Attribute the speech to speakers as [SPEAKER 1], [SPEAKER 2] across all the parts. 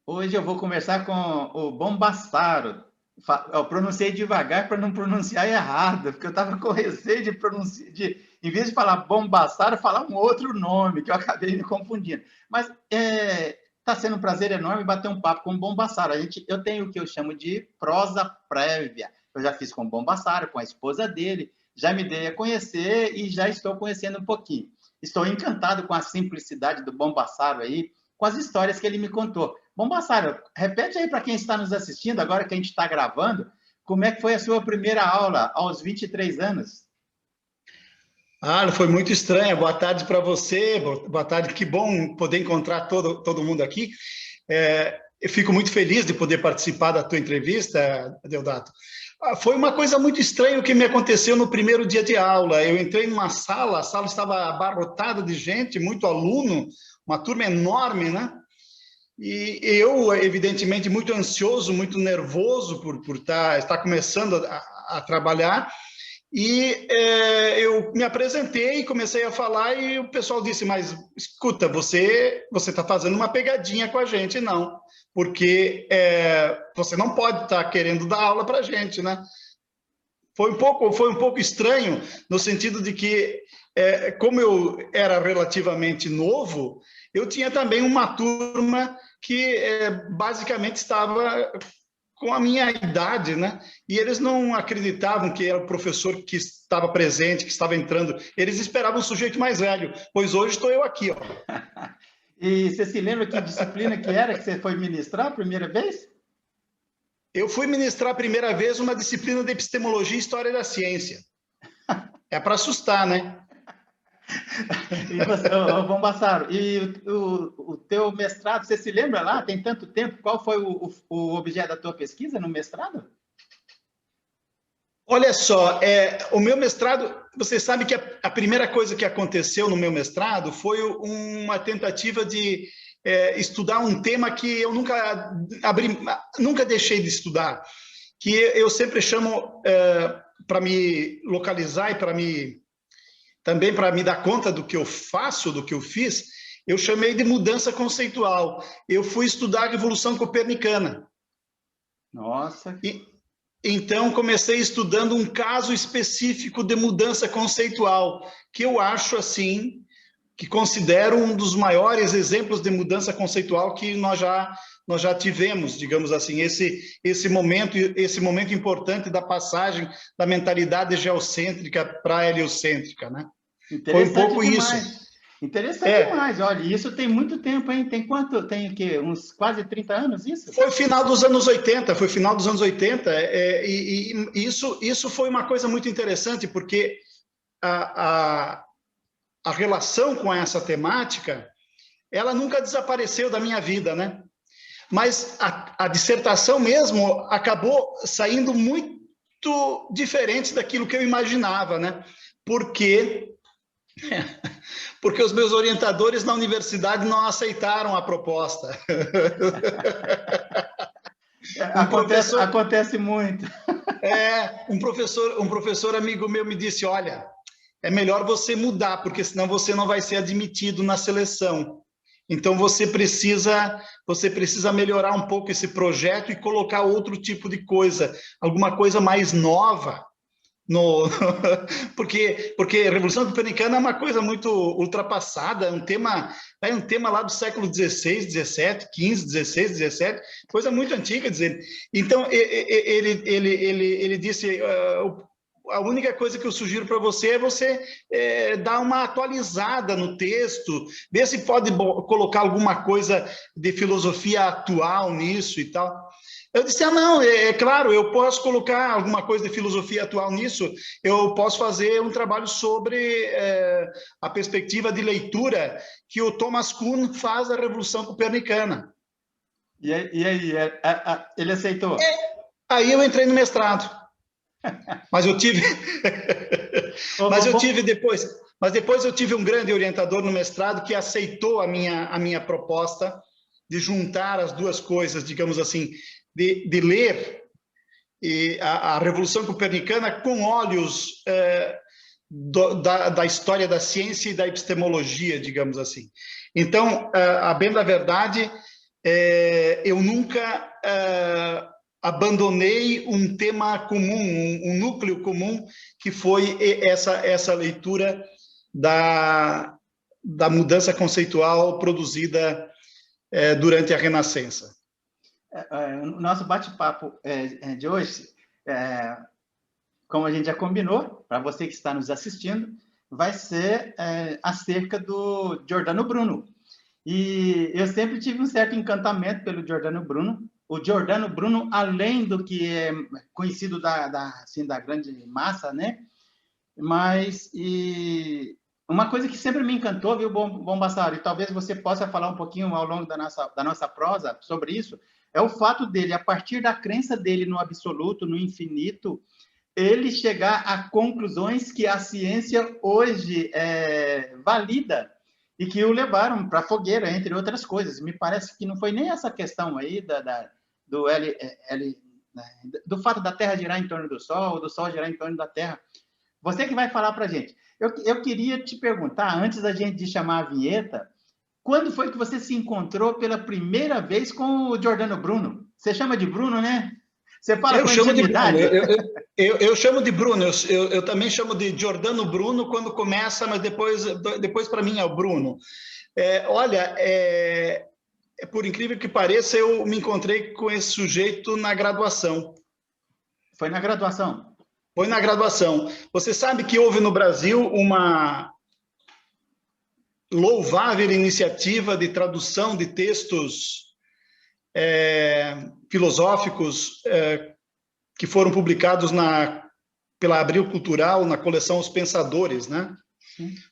[SPEAKER 1] Hoje eu vou conversar com o Bombassaro. Eu pronunciei devagar para não pronunciar errado, porque eu estava com receio de pronunciar, em vez de falar Bombassaro, falar um outro nome, que eu acabei me confundindo. Mas está sendo um prazer enorme bater um papo com o Bombassaro. Eu tenho o que eu chamo de prosa prévia. Eu já fiz com o Bombassaro, com a esposa dele, já me dei a conhecer e já estou conhecendo um pouquinho. Estou encantado com a simplicidade do Bombassaro aí, com as histórias que ele me contou. Bom, Bassaro, repete aí para quem está nos assistindo, agora que a gente está gravando, como é que foi a sua primeira aula aos 23 anos?
[SPEAKER 2] Ah, foi muito estranha. Boa tarde para você. Boa tarde. Que bom poder encontrar todo mundo aqui. Eu fico muito feliz de poder participar da tua entrevista, Deodato. Foi uma coisa muito estranha o que me aconteceu no primeiro dia de aula. Eu entrei numa sala, a sala estava abarrotada de gente, muito aluno, uma turma enorme, né? E eu, evidentemente, muito ansioso, muito nervoso por estar começando a trabalhar. E eu me apresentei, comecei a falar e o pessoal disse, mas escuta, você está fazendo uma pegadinha com a gente, não, porque você não pode estar querendo dar aula para a gente, né? Foi um pouco estranho, no sentido de que, como eu era relativamente novo, eu tinha também uma turma que basicamente estava com a minha idade, né? E eles não acreditavam que era o professor que estava presente, que estava entrando. Eles esperavam um sujeito mais velho, pois hoje estou eu aqui, ó.
[SPEAKER 1] E você se lembra que disciplina que era que você foi ministrar a primeira vez?
[SPEAKER 2] Eu fui ministrar a primeira vez uma disciplina de epistemologia e história da ciência. É para assustar, né?
[SPEAKER 1] E você, Bom Bassaro, e o teu mestrado, você se lembra lá? Tem tanto tempo, qual foi o objeto da tua pesquisa no mestrado?
[SPEAKER 2] Olha só, o meu mestrado, você sabe que a primeira coisa que aconteceu no meu mestrado foi uma tentativa de estudar um tema que eu nunca deixei de estudar, que eu sempre chamo para me localizar e também para me dar conta do que eu faço, do que eu fiz, eu chamei de mudança conceitual. Eu fui estudar a Revolução Copernicana.
[SPEAKER 1] Nossa.
[SPEAKER 2] Então, comecei estudando um caso específico de mudança conceitual, que eu acho, assim, que considero um dos maiores exemplos de mudança conceitual que nós já tivemos, digamos assim, esse momento importante da passagem da mentalidade geocêntrica para a heliocêntrica, né? Foi um
[SPEAKER 1] Interessante
[SPEAKER 2] pouco isso.
[SPEAKER 1] demais. Interessante demais. Olha, isso tem muito tempo, hein? Tem quanto? Tem o quê? Uns quase 30 anos isso?
[SPEAKER 2] Foi final dos anos 80, foi final dos anos 80, e isso foi uma coisa muito interessante, porque a relação com essa temática, ela nunca desapareceu da minha vida, né? Mas a dissertação mesmo acabou saindo muito diferente daquilo que eu imaginava, né? Porque porque os meus orientadores na universidade não aceitaram a proposta.
[SPEAKER 1] Acontece muito.
[SPEAKER 2] Um professor amigo meu me disse, olha, é melhor você mudar, porque senão você não vai ser admitido na seleção. Então você precisa melhorar um pouco esse projeto e colocar outro tipo de coisa, alguma coisa mais nova. No... porque a Revolução Copernicana é uma coisa muito ultrapassada, é um tema lá do século XVI, XVII, XV, XVI, XVII, coisa muito antiga, dizer. Então ele disse, a única coisa que eu sugiro para você é você dar uma atualizada no texto, ver se pode colocar alguma coisa de filosofia atual nisso e tal. Eu disse, não, claro, eu posso colocar alguma coisa de filosofia atual nisso, eu posso fazer um trabalho sobre a perspectiva de leitura que o Thomas Kuhn faz da Revolução Copernicana.
[SPEAKER 1] E aí, ele aceitou?
[SPEAKER 2] Aí eu entrei no mestrado. Mas eu tive... Mas depois eu tive um grande orientador no mestrado que aceitou a minha proposta de juntar as duas coisas, digamos assim, de ler a Revolução Copernicana com olhos da história da ciência e da epistemologia, digamos assim. Então, a bem da verdade, eu nunca abandonei um tema comum, um núcleo comum, que foi essa leitura da mudança conceitual produzida durante a Renascença.
[SPEAKER 1] O nosso bate-papo de hoje, como a gente já combinou, para você que está nos assistindo, vai ser acerca do Giordano Bruno. E eu sempre tive um certo encantamento pelo Giordano Bruno. O Giordano Bruno, além do que é conhecido assim, da grande massa, né? Mas uma coisa que sempre me encantou, viu, Bombassaro, e talvez você possa falar um pouquinho ao longo da nossa prosa sobre isso, é o fato dele, a partir da crença dele no absoluto, no infinito, ele chegar a conclusões que a ciência hoje valida e que o levaram para a fogueira, entre outras coisas. Me parece que não foi nem essa questão aí do fato da Terra girar em torno do Sol girar em torno da Terra. Você que vai falar para a gente. Eu queria te perguntar, antes da gente de chamar a vinheta, quando foi que você se encontrou pela primeira vez com o Giordano Bruno? Você chama de Bruno, né? Você fala com intimidade?
[SPEAKER 2] Eu chamo de Bruno, eu também chamo de Giordano Bruno quando começa, mas depois para mim é o Bruno. Olha, por incrível que pareça, eu me encontrei com esse sujeito na graduação.
[SPEAKER 1] Foi na graduação?
[SPEAKER 2] Foi na graduação. Você sabe que houve no Brasil uma louvável iniciativa de tradução de textos filosóficos que foram publicados pela Abril Cultural, na coleção Os Pensadores, né?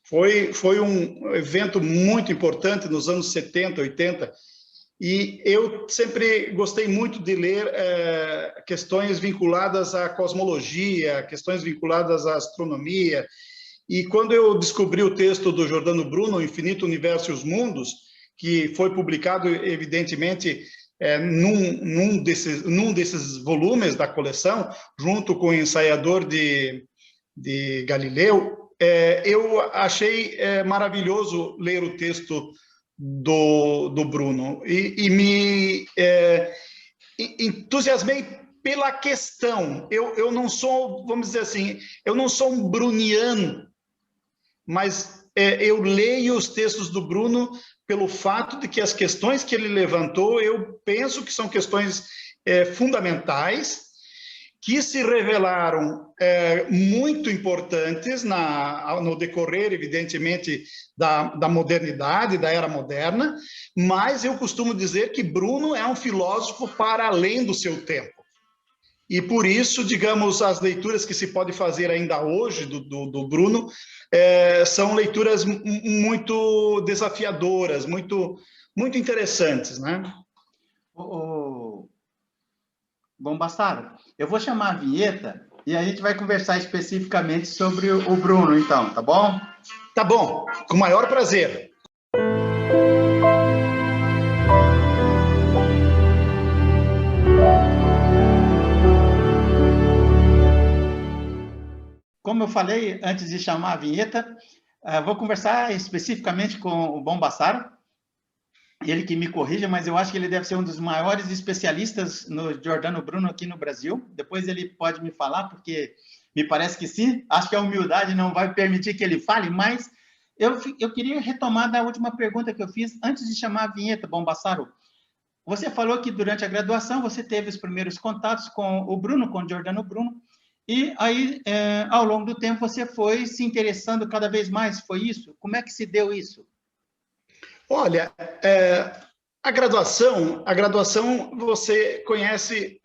[SPEAKER 2] Foi um evento muito importante nos anos 70, 80, e eu sempre gostei muito de ler questões vinculadas à cosmologia, questões vinculadas à astronomia, e quando eu descobri o texto do Giordano Bruno, O Infinito Universo e os Mundos, que foi publicado, evidentemente, num desses volumes da coleção, junto com o Ensaiador de Galileu, eu achei maravilhoso ler o texto do Bruno e me entusiasmei pela questão. Eu não sou, vamos dizer assim, eu não sou um bruniano, mas eu leio os textos do Bruno pelo fato de que as questões que ele levantou, eu penso que são questões fundamentais, que se revelaram muito importantes no decorrer, evidentemente, da modernidade, da era moderna, mas eu costumo dizer que Bruno é um filósofo para além do seu tempo. E por isso, digamos, as leituras que se pode fazer ainda hoje do Bruno são leituras muito desafiadoras, muito interessantes, né?
[SPEAKER 1] Bombassaro, eu vou chamar a vinheta e a gente vai conversar especificamente sobre o Bruno, então, tá bom?
[SPEAKER 2] Tá bom, com o maior prazer.
[SPEAKER 1] Como eu falei antes de chamar a vinheta, vou conversar especificamente com o Bombassaro. Ele que me corrija, mas eu acho que ele deve ser um dos maiores especialistas no Giordano Bruno aqui no Brasil. Depois ele pode me falar, porque me parece que sim. Acho que a humildade não vai permitir que ele fale, mas eu queria retomar da última pergunta que eu fiz antes de chamar a vinheta, Bombassaro. Você falou que durante a graduação você teve os primeiros contatos com o Bruno, com o Giordano Bruno, e aí, ao longo do tempo, você foi se interessando cada vez mais, foi isso? Como é que se deu isso?
[SPEAKER 2] Olha, a graduação você conhece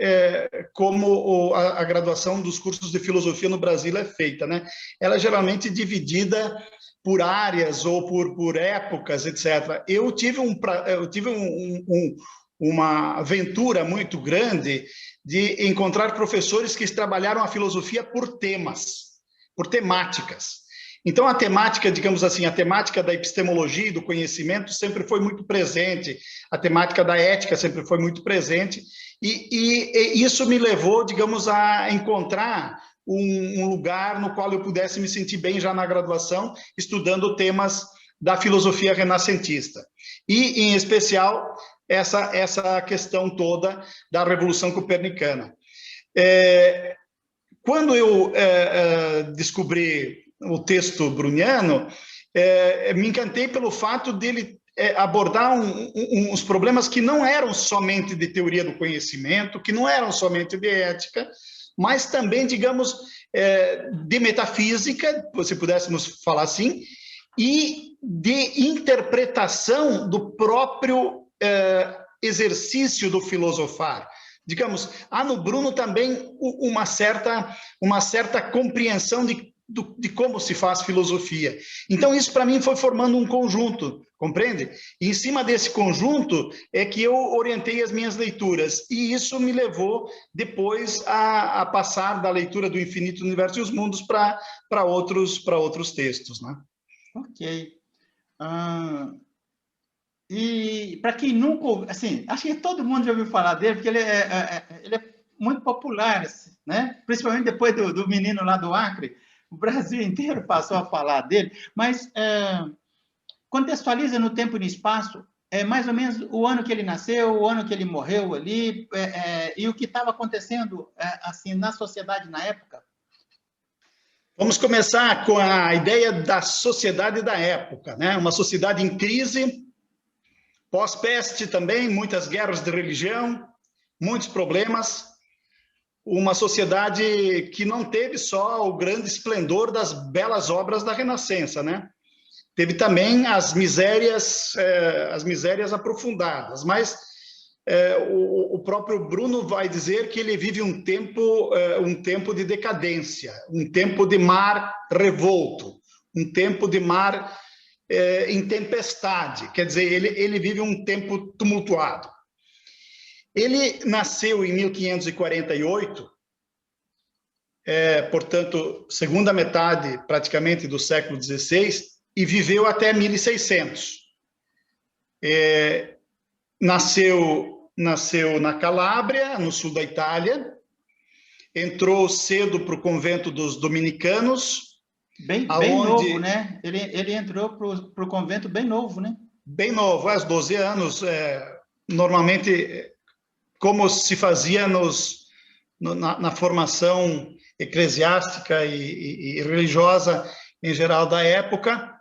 [SPEAKER 2] como a graduação dos cursos de filosofia no Brasil é feita, né? Ela é geralmente dividida por áreas ou por épocas, etc. Eu tive uma aventura muito grande de encontrar professores que trabalharam a filosofia por temas, por temáticas. Então, a temática, digamos assim, a temática da epistemologia e do conhecimento sempre foi muito presente, a temática da ética sempre foi muito presente, e isso me levou, digamos, a encontrar um lugar no qual eu pudesse me sentir bem já na graduação, estudando temas da filosofia renascentista. E, em especial, essa questão toda da Revolução Copernicana. Quando eu descobri o texto bruniano, me encantei pelo fato dele abordar uns problemas que não eram somente de teoria do conhecimento, que não eram somente de ética, mas também, digamos, de metafísica, se pudéssemos falar assim, e de interpretação do próprio exercício do filosofar. Digamos, há no Bruno também uma certa compreensão de como se faz filosofia. Então, isso para mim foi formando um conjunto, compreende? E em cima desse conjunto é que eu orientei as minhas leituras, e isso me levou depois a passar da leitura do Infinito, do Universo e os Mundos para outros textos, né?
[SPEAKER 1] Ok. E para quem nunca, assim, acho que todo mundo já ouviu falar dele, porque ele é muito popular, né? Principalmente depois do menino lá do Acre, o Brasil inteiro passou a falar dele, mas contextualiza no tempo e no espaço, mais ou menos o ano que ele nasceu, o ano que ele morreu ali, e o que estava acontecendo assim na sociedade na época.
[SPEAKER 2] Vamos começar com a ideia da sociedade da época, né? Uma sociedade em crise, pós-peste também, muitas guerras de religião, muitos problemas. Uma sociedade que não teve só o grande esplendor das belas obras da Renascença, né? Teve também as misérias aprofundadas, mas o próprio Bruno vai dizer que ele vive um tempo de decadência, um tempo de mar revolto, um tempo de mar em tempestade, quer dizer, ele vive um tempo tumultuado. Ele nasceu em 1548, portanto, segunda metade praticamente do século XVI, e viveu até 1600. Nasceu na Calábria, no sul da Itália, entrou cedo para o convento dos dominicanos.
[SPEAKER 1] Bem novo, né? Ele entrou para o convento bem novo, né?
[SPEAKER 2] Bem novo, aos 12 anos, normalmente, como se fazia na formação eclesiástica e religiosa em geral da época.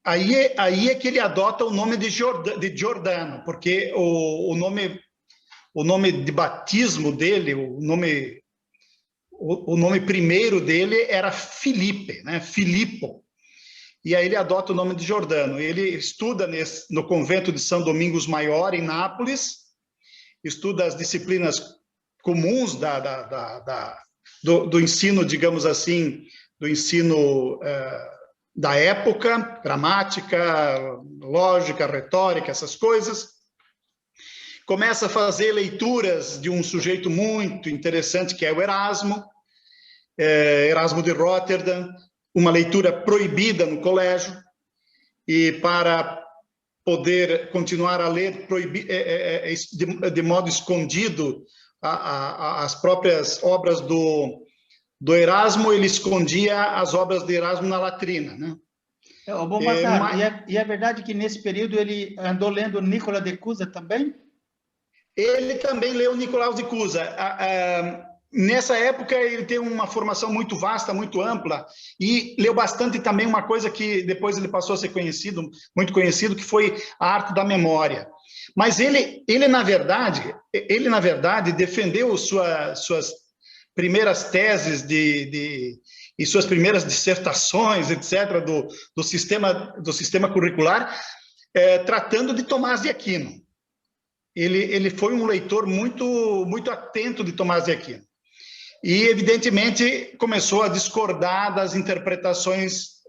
[SPEAKER 2] Aí é que ele adota o nome de Giordano, porque o nome de batismo dele, o nome primeiro dele era Filipe, né? Filippo. E aí ele adota o nome de Giordano. Ele estuda no convento de São Domingos Maior, em Nápoles, estuda as disciplinas comuns do ensino, digamos assim, do ensino da época, gramática, lógica, retórica, essas coisas. Começa a fazer leituras de um sujeito muito interessante, que é o Erasmo de Roterdã, uma leitura proibida no colégio, e para poder continuar a ler de modo escondido as próprias obras do Erasmo, ele escondia as obras de Erasmo na latrina, né?
[SPEAKER 1] Bom, Massaro, e é verdade que nesse período ele andou lendo Nicola de Cusa também?
[SPEAKER 2] Ele também leu Nicolau de Cusa. Nessa época, ele tem uma formação muito vasta, muito ampla, e leu bastante também uma coisa que depois ele passou a ser muito conhecido, que foi a arte da memória. Mas ele na verdade, defendeu suas primeiras teses e suas primeiras dissertações, etc., do sistema curricular, tratando de Tomás de Aquino. Ele foi um leitor muito, muito atento de Tomás de Aquino. E, evidentemente, começou a discordar das interpretações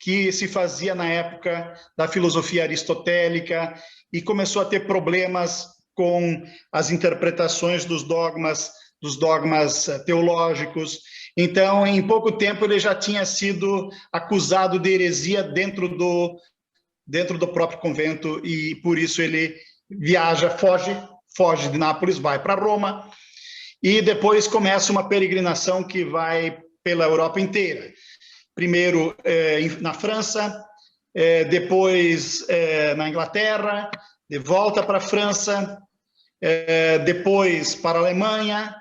[SPEAKER 2] que se fazia na época da filosofia aristotélica, e começou a ter problemas com as interpretações dos dogmas teológicos. Então, em pouco tempo, ele já tinha sido acusado de heresia dentro do próprio convento, e por isso ele viaja, foge de Nápoles, vai para Roma, e depois começa uma peregrinação que vai pela Europa inteira. Primeiro na França, depois na Inglaterra, de volta para a França, depois para a Alemanha,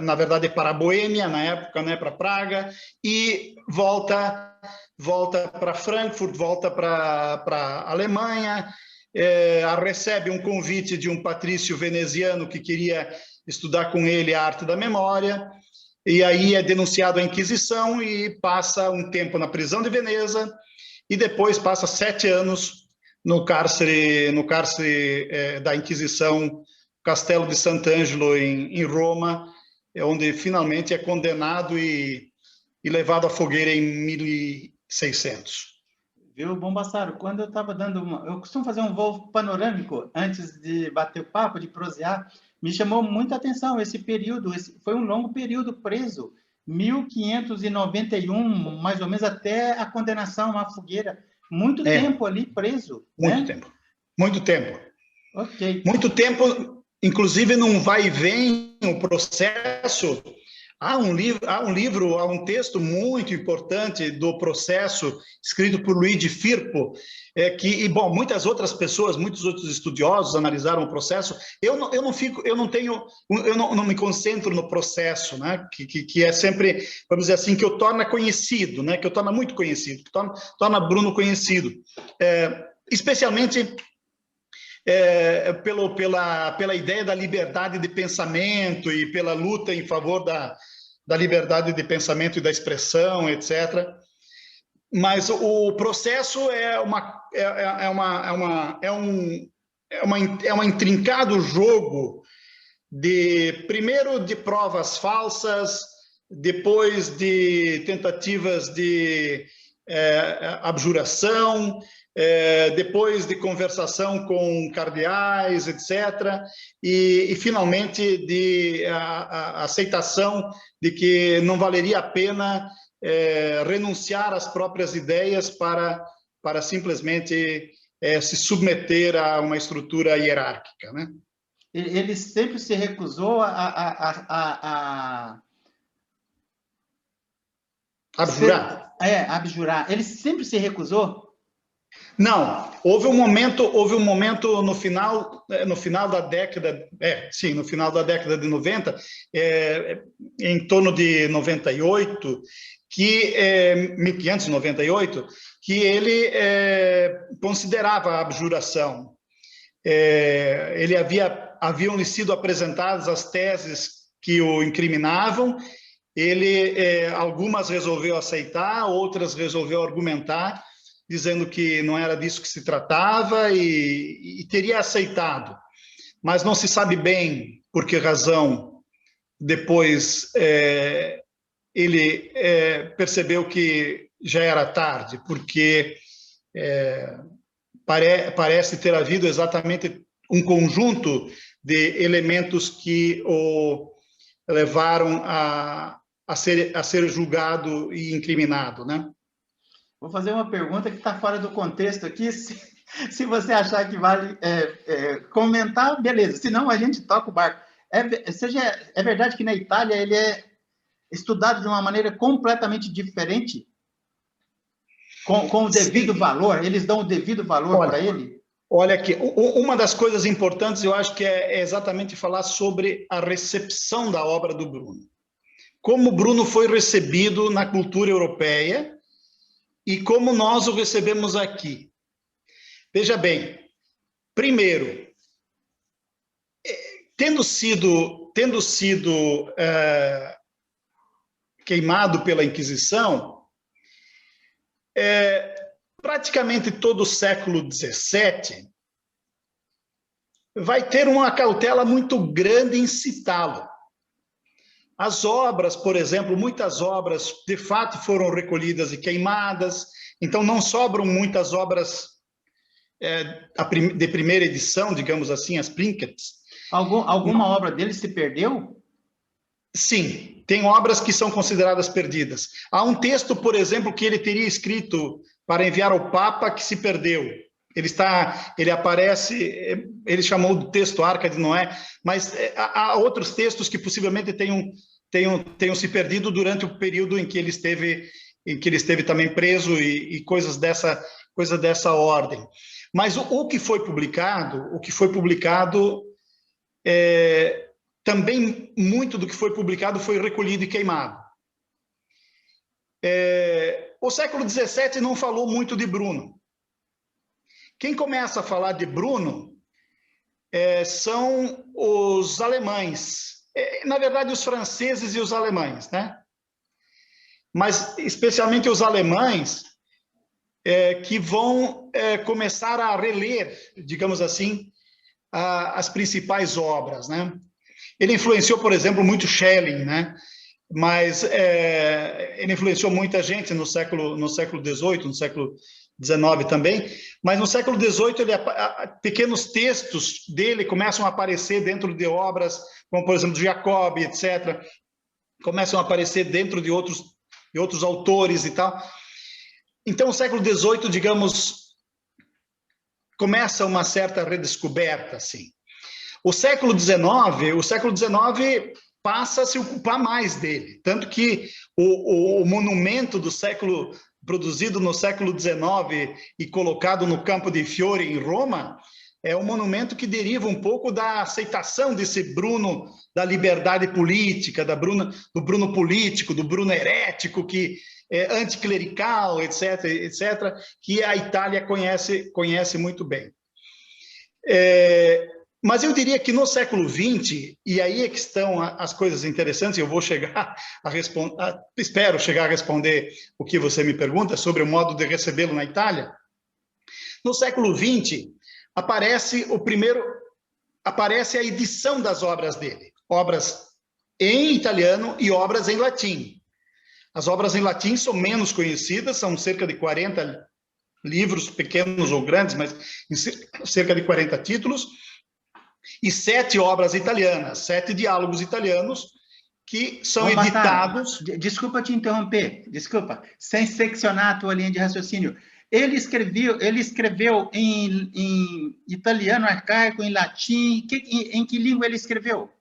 [SPEAKER 2] na verdade, para a Boêmia, na época, né, para Praga, e volta para Frankfurt, volta para a Alemanha, recebe um convite de um patrício veneziano que queria estudar com ele a arte da memória, e aí é denunciado à Inquisição e passa um tempo na prisão de Veneza, e depois passa 7 anos no cárcere da Inquisição, Castelo de Sant'Angelo, em Roma, onde finalmente é condenado e levado à fogueira em 1600.
[SPEAKER 1] Viu, Bombassaro? Quando eu estava eu costumo fazer um voo panorâmico antes de bater o papo, de prosear, me chamou muita atenção esse período, foi um longo período preso, 1591, mais ou menos, até a condenação à fogueira. Muito tempo ali preso.
[SPEAKER 2] Muito,
[SPEAKER 1] né?
[SPEAKER 2] tempo. Muito tempo.
[SPEAKER 1] Ok.
[SPEAKER 2] Muito tempo, inclusive num vai e vem o processo. Há um texto muito importante do processo, escrito por Luigi Firpo, muitas outras pessoas, muitos outros estudiosos analisaram o processo. Eu não me concentro no processo, né? Que é sempre, vamos dizer assim, que eu torna conhecido, né? Que eu torna muito conhecido, que torna Bruno conhecido, especialmente pela ideia da liberdade de pensamento e pela luta em favor da liberdade de pensamento e da expressão, etc. Mas o processo é um intrincado jogo primeiro de provas falsas, depois de tentativas de abjuração, depois de conversação com cardeais, etc., e finalmente de aceitação de que não valeria a pena renunciar às próprias ideias para simplesmente se submeter a uma estrutura hierárquica, né?
[SPEAKER 1] Ele sempre se recusou a
[SPEAKER 2] abjurar?
[SPEAKER 1] Abjurar. Ele sempre se recusou?
[SPEAKER 2] Não, houve um momento no final da década, no final da década de 90, em torno de 98, 1598, que ele considerava a abjuração. Haviam-lhe sido apresentadas as teses que o incriminavam, algumas resolveu aceitar, outras resolveu argumentar, dizendo que não era disso que se tratava e teria aceitado. Mas não se sabe bem por que razão depois ele percebeu que já era tarde, porque parece ter havido exatamente um conjunto de elementos que o levaram a ser julgado e incriminado, né?
[SPEAKER 1] Vou fazer uma pergunta que está fora do contexto aqui. Se você achar que vale comentar, beleza. Se não, a gente toca o barco. É verdade que na Itália ele é estudado de uma maneira completamente diferente? Com o devido valor? Eles dão o devido valor para ele?
[SPEAKER 2] Olha aqui, uma das coisas importantes, eu acho que é exatamente falar sobre a recepção da obra do Bruno. Como Bruno foi recebido na cultura europeia e como nós o recebemos aqui. Veja bem, primeiro, tendo sido queimado pela Inquisição, praticamente todo o século XVII vai ter uma cautela muito grande em citá-lo. As obras, por exemplo, muitas obras de fato foram recolhidas e queimadas, então não sobram muitas obras de primeira edição, digamos assim, as Plinkets.
[SPEAKER 1] Alguma obra dele se perdeu?
[SPEAKER 2] Sim, tem obras que são consideradas perdidas. Há um texto, por exemplo, que ele teria escrito para enviar ao Papa que se perdeu. Ele aparece, ele chamou de texto Arca de Noé, mas há outros textos que possivelmente tenham se perdido durante o período em que ele esteve em que ele esteve também preso e coisa dessa ordem. Mas o que foi publicado, também muito do que foi publicado foi recolhido e queimado. O século XVII não falou muito de Bruno. Quem começa a falar de Bruno são os alemães, na verdade os franceses e os alemães, né? Mas especialmente os alemães que vão começar a reler, digamos assim, as principais obras, né? Ele influenciou, por exemplo, muito Schelling, né? Mas ele influenciou muita gente no século XVIII, no século XIX também, mas no século XVIII pequenos textos dele começam a aparecer dentro de obras, como por exemplo Jacob, etc., começam a aparecer dentro de outros autores e tal. Então o século XVIII, digamos, começa uma certa redescoberta, assim. O século XIX passa a se ocupar mais dele, tanto que o monumento do século, produzido no século XIX e colocado no Campo de Fiore, em Roma, é um monumento que deriva um pouco da aceitação desse Bruno da liberdade política, do Bruno político, do Bruno herético, que é anticlerical, etc., etc., que a Itália conhece muito bem. Mas eu diria que no século XX, e aí é que estão as coisas interessantes, eu vou chegar a responder, espero chegar a responder o que você me pergunta sobre o modo de recebê-lo na Itália. No século XX, aparece a edição das obras dele, obras em italiano e obras em latim. As obras em latim são menos conhecidas, são cerca de 40 livros, pequenos ou grandes, mas cerca de 40 títulos, e 7 obras italianas, 7 diálogos italianos que são editados...
[SPEAKER 1] Desculpa te interromper, sem seccionar a tua linha de raciocínio. Ele escreveu em italiano arcaico, em latim, em que língua ele escreveu?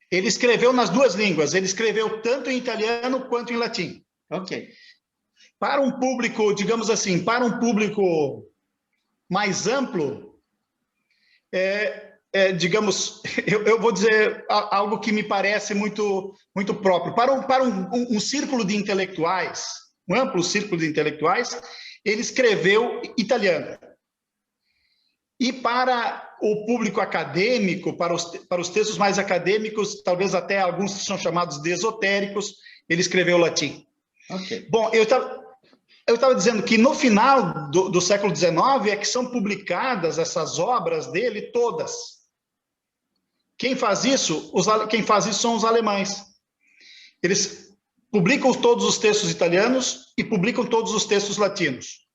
[SPEAKER 2] Ele escreveu nas duas línguas, ele escreveu tanto em italiano quanto em latim.
[SPEAKER 1] Ok.
[SPEAKER 2] Para um público, digamos assim, para um público mais amplo, digamos, eu vou dizer algo que me parece muito, muito próprio. Para um círculo de intelectuais, um amplo círculo de intelectuais, ele escreveu italiano. E para o público acadêmico, para os textos mais acadêmicos, talvez até alguns que são chamados de esotéricos, ele escreveu latim.
[SPEAKER 1] Okay.
[SPEAKER 2] Bom, eu estava dizendo que no final do século XIX é que são publicadas essas obras dele todas. Quem faz isso são os alemães. Eles publicam todos os textos italianos e publicam todos os textos latinos.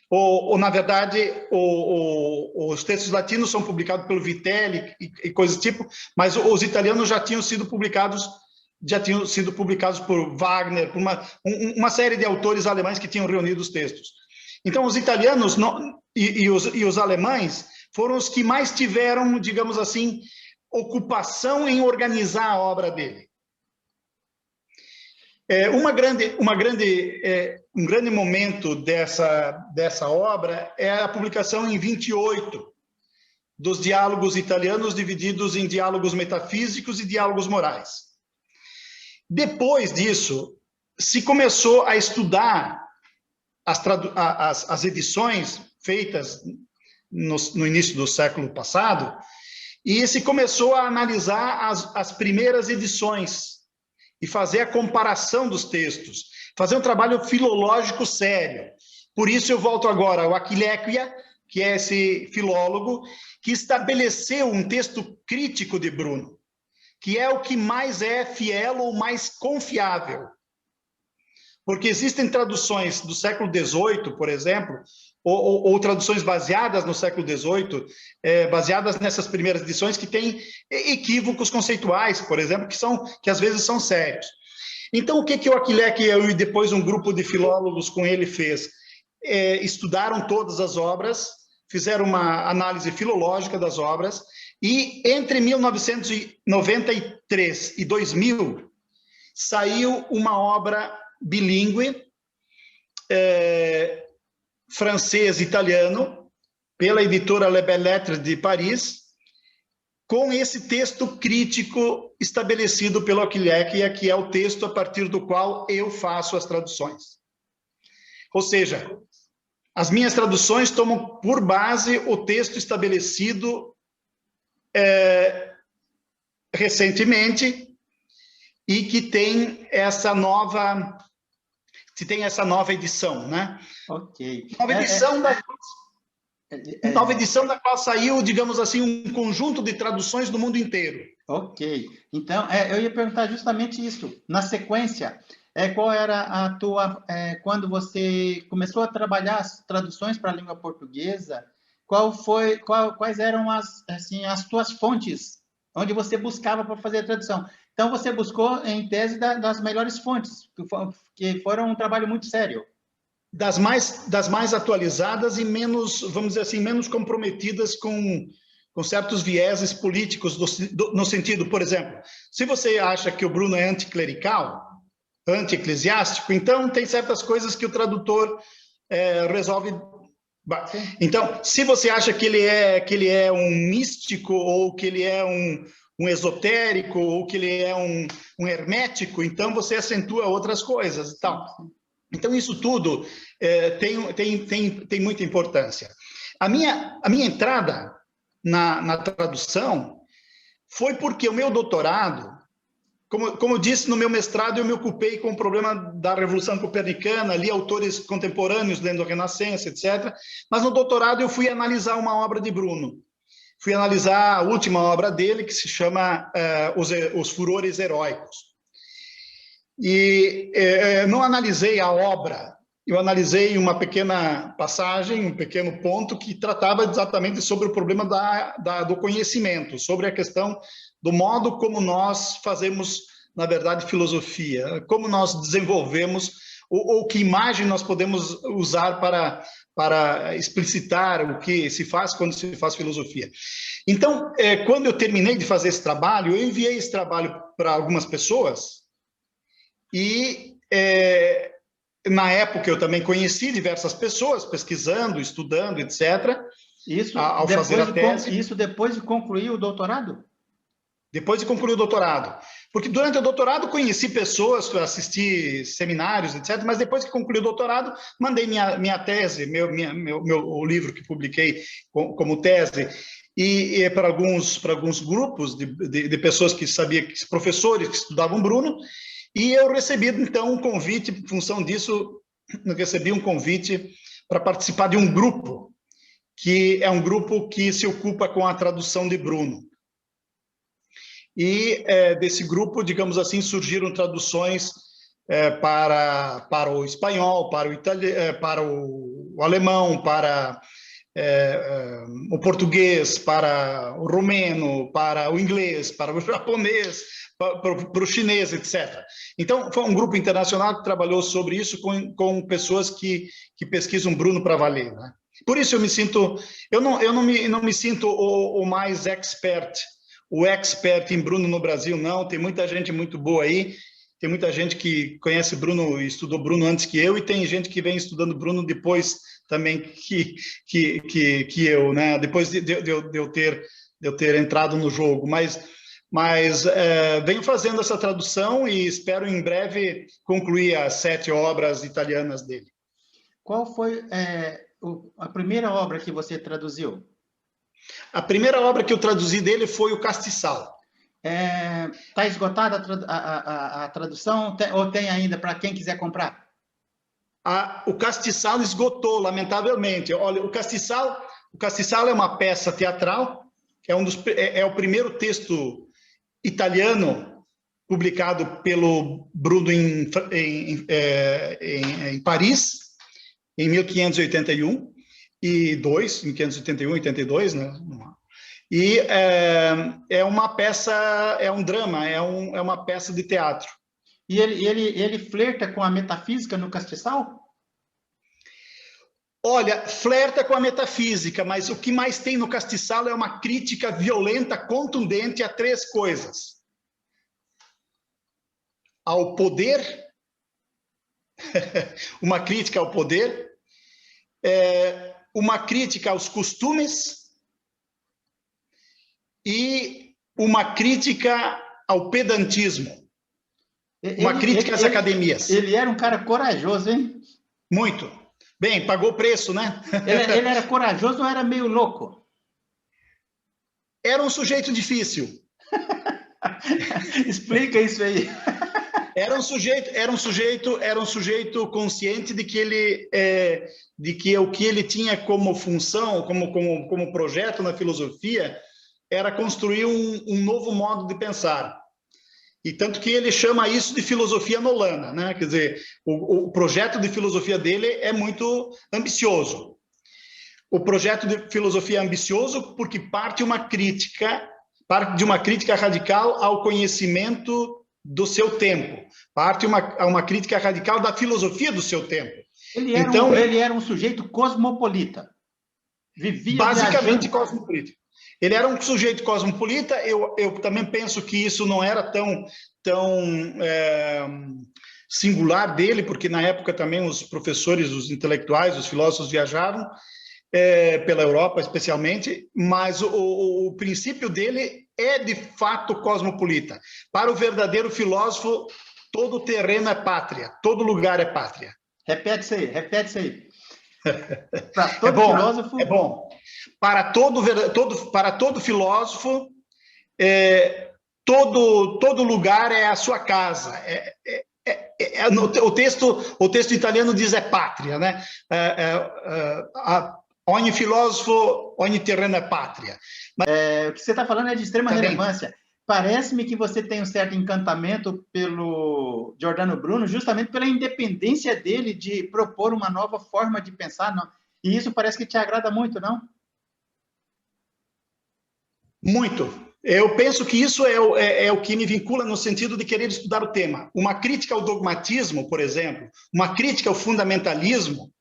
[SPEAKER 2] Ou na verdade, os textos latinos são publicados pelo Vitelli e coisas do tipo, mas os italianos já tinham sido publicados por Wagner, por uma série de autores alemães que tinham reunido os textos. Então, os italianos e os alemães foram os que mais tiveram, digamos assim, ocupação em organizar a obra dele. Um grande momento dessa obra é a publicação em 28 dos diálogos italianos, divididos em diálogos metafísicos e diálogos morais. Depois disso, se começou a estudar as edições feitas no início do século passado, e se começou a analisar as primeiras edições e fazer a comparação dos textos, fazer um trabalho filológico sério. Por isso eu volto agora ao Aquilequia, que é esse filólogo que estabeleceu um texto crítico de Bruno, que é o que mais é fiel ou mais confiável. Porque existem traduções do século XVIII, por exemplo, ou traduções baseadas no século XVIII, baseadas nessas primeiras edições, que têm equívocos conceituais, por exemplo, que às vezes são sérios. Então, o que o Aquilequia e depois um grupo de filólogos com ele fez? Estudaram todas as obras, fizeram uma análise filológica das obras, e entre 1993 e 2000, saiu uma obra bilíngue, francês e italiano, pela editora Les Belles Lettres de Paris, com esse texto crítico estabelecido pelo Quilhec, que é o texto a partir do qual eu faço as traduções. Ou seja, as minhas traduções tomam por base o texto estabelecido recentemente e que tem essa nova edição, né?
[SPEAKER 1] Ok.
[SPEAKER 2] Nova edição da qual saiu, digamos assim, um conjunto de traduções do mundo inteiro.
[SPEAKER 1] Ok. Então, eu ia perguntar justamente isso. Na sequência, qual era a tua... quando você começou a trabalhar as traduções para a língua portuguesa, quais eram as tuas fontes, onde você buscava para fazer a tradução? Então, você buscou, em tese, das melhores fontes, que foram um trabalho muito sério.
[SPEAKER 2] Das mais atualizadas e menos, vamos dizer assim, menos comprometidas com certos vieses políticos, no sentido, por exemplo, se você acha que o Bruno é anticlerical, anti-eclesiástico, então tem certas coisas que o tradutor resolve. Então, se você acha que ele é um místico, ou que ele é um esotérico, ou que ele é um hermético, então você acentua outras coisas e tal. Então, isso tudo tem muita importância. A minha entrada na tradução foi porque o meu doutorado, como eu disse, no meu mestrado eu me ocupei com o problema da Revolução Copernicana, li autores contemporâneos dentro da Renascença, etc. Mas no doutorado eu fui analisar uma obra de Bruno. Fui analisar a última obra dele, que se chama Os Furores Heróicos. E não analisei a obra, eu analisei uma pequena passagem, um pequeno ponto que tratava exatamente sobre o problema do conhecimento, sobre a questão do modo como nós fazemos, na verdade, filosofia, como nós desenvolvemos, ou que imagem nós podemos usar para explicitar o que se faz quando se faz filosofia. Então, quando eu terminei de fazer esse trabalho, eu enviei esse trabalho para algumas pessoas, e na época eu também conheci diversas pessoas, pesquisando, estudando, etc.
[SPEAKER 1] Isso
[SPEAKER 2] ao fazer a tese.
[SPEAKER 1] Isso depois de concluir o doutorado?
[SPEAKER 2] Depois de concluir o doutorado. Porque durante o doutorado conheci pessoas, assisti seminários, etc. Mas depois que concluí o doutorado, mandei minha tese, o livro que publiquei como tese, e para alguns grupos de pessoas que sabiam, professores que estudavam Bruno. E eu recebi, então, um convite, em função disso, eu recebi um convite para participar de um grupo, que é um grupo que se ocupa com a tradução de Bruno. E desse grupo, digamos assim, surgiram traduções para o espanhol, para o italiano, para o alemão, para o português, para o romeno, para o inglês, para o japonês, para o chinês, etc. Então, foi um grupo internacional que trabalhou sobre isso com pessoas que pesquisam Bruno para valer, né? Por isso eu não me sinto o mais expert em Bruno no Brasil, não. Tem muita gente muito boa aí, tem muita gente que conhece Bruno e estudou Bruno antes que eu, e tem gente que vem estudando Bruno depois também que eu, né? Depois de eu ter entrado no jogo, mas venho fazendo essa tradução e espero em breve concluir as 7 obras italianas dele.
[SPEAKER 1] Qual foi a primeira obra que você traduziu?
[SPEAKER 2] A primeira obra que eu traduzi dele foi o Castiçal.
[SPEAKER 1] Está esgotada a tradução ou tem ainda para quem quiser comprar?
[SPEAKER 2] O Castiçal esgotou, lamentavelmente. Olha, o Castiçal é uma peça teatral, que é o primeiro texto italiano publicado pelo Bruno em Paris, em 1581 e 1581, 82, né? E é uma peça, é um drama, é uma peça de teatro.
[SPEAKER 1] E ele flerta com a metafísica no Castiçal?
[SPEAKER 2] Olha, flerta com a metafísica, mas o que mais tem no Castiçal é uma crítica violenta, contundente a 3 coisas: ao poder, uma crítica ao poder, uma crítica aos costumes e uma crítica ao pedantismo, uma crítica às academias.
[SPEAKER 1] Ele era um cara corajoso, hein?
[SPEAKER 2] Muito. Bem, pagou preço, né?
[SPEAKER 1] Ele era corajoso ou era meio louco?
[SPEAKER 2] Era um sujeito difícil.
[SPEAKER 1] Explica isso aí.
[SPEAKER 2] Era um sujeito consciente de que o que ele tinha como função, como projeto na filosofia, era construir um novo modo de pensar. E tanto que ele chama isso de filosofia nolana, né? Quer dizer, o projeto de filosofia dele é muito ambicioso. O projeto de filosofia é ambicioso porque parte de uma crítica radical ao conhecimento do seu tempo, parte uma crítica radical da filosofia do seu tempo.
[SPEAKER 1] Ele era um sujeito cosmopolita. Vivia
[SPEAKER 2] basicamente cosmopolita. Ele era um sujeito cosmopolita. Eu também penso que isso não era tão singular dele, porque na época também os professores, os intelectuais, os filósofos viajavam pela Europa, especialmente, mas o princípio dele é de fato cosmopolita. Para o verdadeiro filósofo, todo terreno é pátria, todo lugar é pátria.
[SPEAKER 1] Repete isso aí.
[SPEAKER 2] Para todo filósofo... É bom. Para todo filósofo, todo lugar é a sua casa. O texto italiano diz pátria, né? Ogni filósofo, ogni terreno é pátria.
[SPEAKER 1] O que você está falando é de extrema relevância. Parece-me que você tem um certo encantamento pelo Giordano Bruno, justamente pela independência dele de propor uma nova forma de pensar, não? E isso parece que te agrada muito, não?
[SPEAKER 2] Muito. Eu penso que isso é o que me vincula no sentido de querer estudar o tema. Uma crítica ao dogmatismo, por exemplo, uma crítica ao fundamentalismo,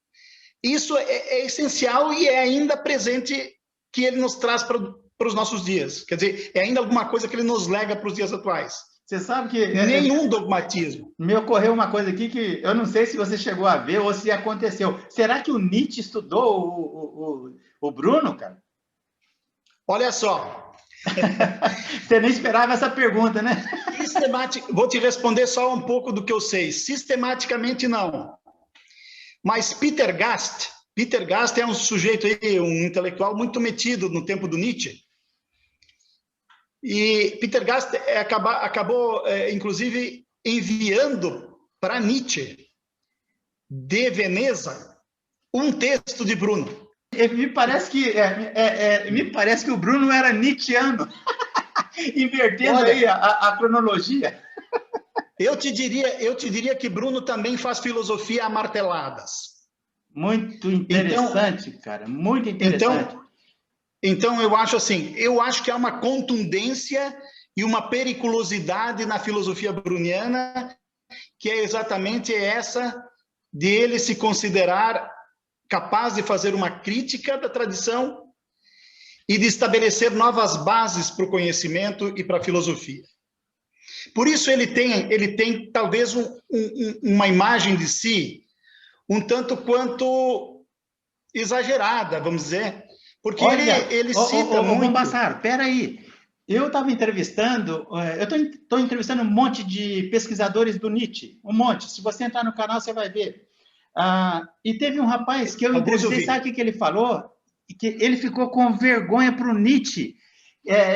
[SPEAKER 2] isso é essencial e é ainda presente que ele nos traz para os nossos dias. Quer dizer, é ainda alguma coisa que ele nos lega para os dias atuais.
[SPEAKER 1] Você sabe que...
[SPEAKER 2] Nenhum dogmatismo.
[SPEAKER 1] Me ocorreu uma coisa aqui que eu não sei se você chegou a ver ou se aconteceu. Será que o Nietzsche estudou o Bruno, cara?
[SPEAKER 2] Olha só.
[SPEAKER 1] Você nem esperava essa pergunta, né?
[SPEAKER 2] Vou te responder só um pouco do que eu sei. Sistematicamente, não. Mas Peter Gast é um sujeito aí, um intelectual muito metido no tempo do Nietzsche. E Peter Gast acabou, inclusive, enviando para Nietzsche, de Veneza, um texto de Bruno.
[SPEAKER 1] Me parece que o Bruno era nietzscheano, invertendo aí a cronologia.
[SPEAKER 2] Eu te diria que Bruno também faz filosofia a marteladas.
[SPEAKER 1] Muito interessante, cara, muito interessante.
[SPEAKER 2] Então eu acho que há uma contundência e uma periculosidade na filosofia bruniana, que é exatamente essa de ele se considerar capaz de fazer uma crítica da tradição e de estabelecer novas bases para o conhecimento e para a filosofia. Por isso ele tem talvez uma imagem de si um tanto quanto exagerada, vamos dizer, porque ele cita muito...
[SPEAKER 1] Bombassaro, peraí. Eu estava entrevistando, estou entrevistando um monte de pesquisadores do Nietzsche, um monte. Se você entrar no canal, você vai ver. E teve um rapaz que eu entrevistei, sabe o que ele falou? Que ele ficou com vergonha para o Nietzsche.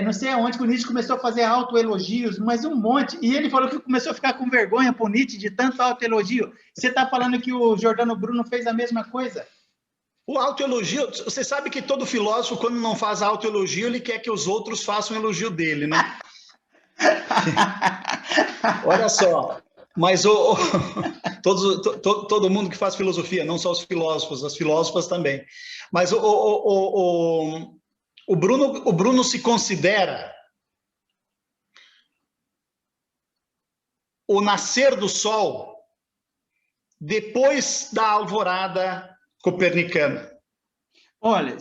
[SPEAKER 1] Não sei aonde que o Nietzsche começou a fazer autoelogios, mas um monte. E ele falou que começou a ficar com vergonha para o Nietzsche de tanto autoelogio. Você está falando que o Giordano Bruno fez a mesma coisa?
[SPEAKER 2] O autoelogio, você sabe que todo filósofo, quando não faz autoelogio, ele quer que os outros façam elogio dele, né? Olha só. Mas todo mundo que faz filosofia, não só os filósofos, as filósofas também. Mas o Bruno se considera o nascer do sol depois da alvorada copernicana.
[SPEAKER 1] Olha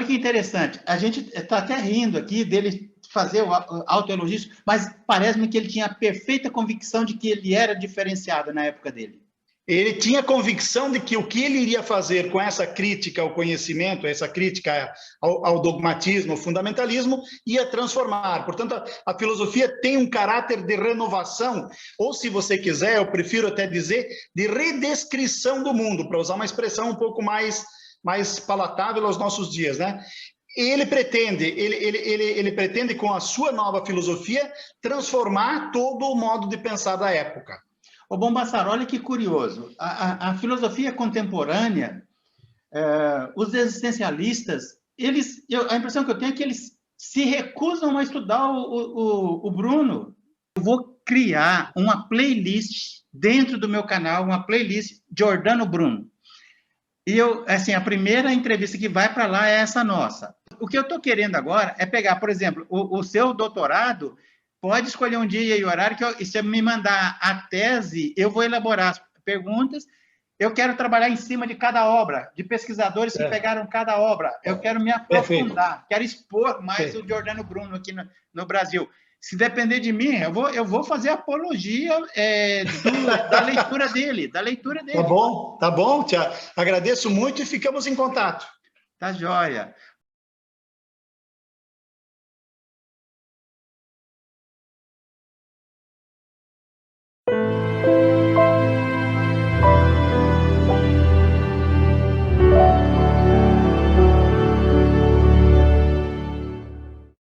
[SPEAKER 1] que interessante. A gente está até rindo aqui dele fazer o autoelogio, mas parece-me que ele tinha a perfeita convicção de que ele era diferenciado na época dele.
[SPEAKER 2] Ele tinha convicção de que o que ele iria fazer com essa crítica ao conhecimento, essa crítica ao dogmatismo, ao fundamentalismo, ia transformar. Portanto, a filosofia tem um caráter de renovação, ou se você quiser, eu prefiro até dizer, de redescrição do mundo, para usar uma expressão um pouco mais palatável aos nossos dias, né? Ele pretende, com a sua nova filosofia, transformar todo o modo de pensar da época.
[SPEAKER 1] Ô, Bombassaro, olha que curioso. A filosofia contemporânea, os existencialistas, a impressão que eu tenho é que eles se recusam a estudar o Bruno. Eu vou criar uma playlist dentro do meu canal, uma playlist Giordano Bruno. E assim, a primeira entrevista que vai para lá é essa nossa. O que eu estou querendo agora é pegar, por exemplo, o seu doutorado. Pode escolher um dia e horário que se eu me mandar a tese, eu vou elaborar as perguntas. Eu quero trabalhar em cima de cada obra, de pesquisadores que pegaram cada obra. Eu quero me aprofundar, quero expor mais o Giordano Bruno aqui no Brasil. Se depender de mim, eu vou fazer apologia da leitura dele,
[SPEAKER 2] Tá bom, Tiago. Agradeço muito e ficamos em contato.
[SPEAKER 1] Tá joia.